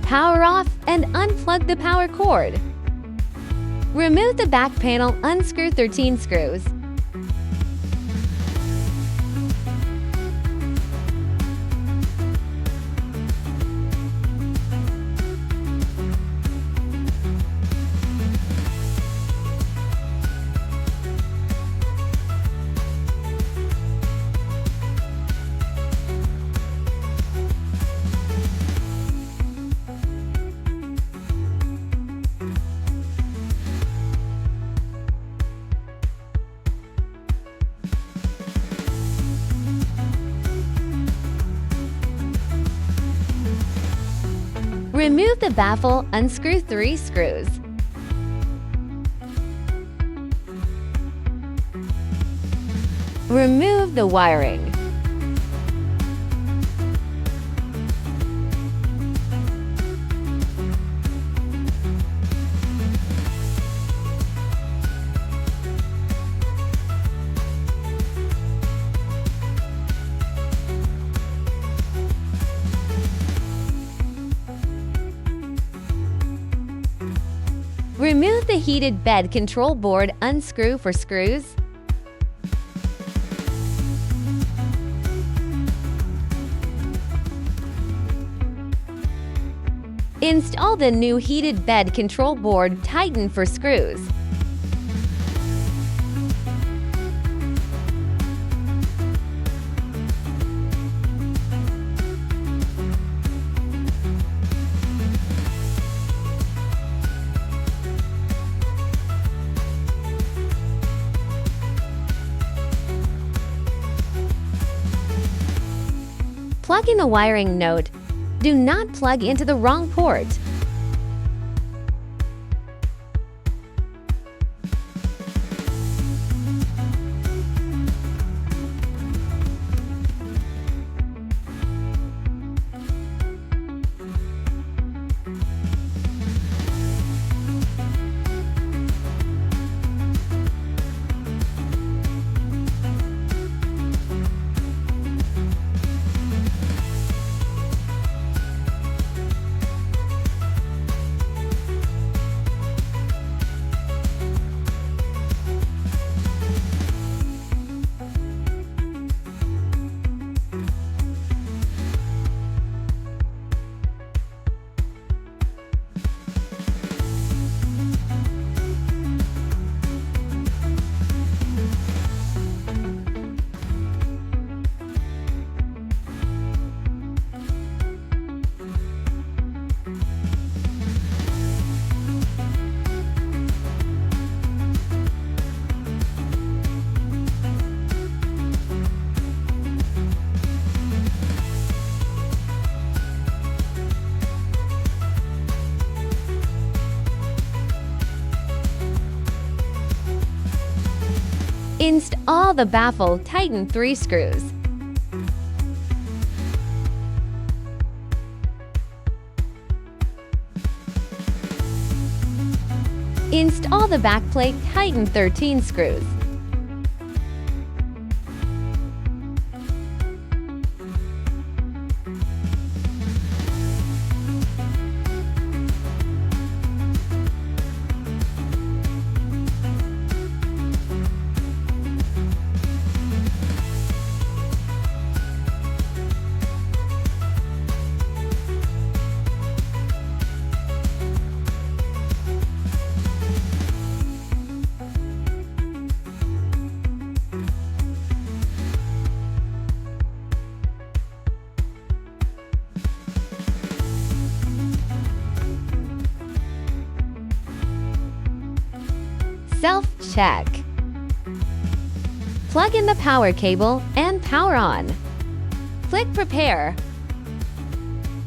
power off and unplug the power cord. Remove the back panel, unscrew 13 screws. Remove the baffle, unscrew 3 screws. Remove the wiring. Remove the heated bed control board, unscrew for screws. Install the new heated bed control board, tighten for screws. Plug in the wiring. Note: do not plug into the wrong port. Install the baffle, tighten 3 screws. Install the back plate, tighten 13 screws. Self-check. Plug in the power cable and power on. Click Prepare.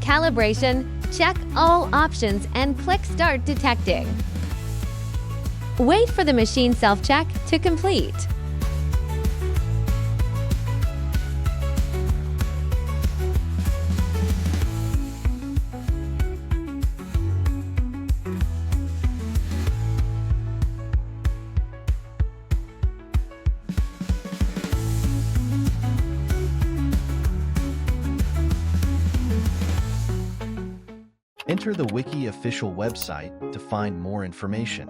Calibration, check all options and click Start Detecting. Wait for the machine self-check to complete. Enter the Wiki official website to find more information.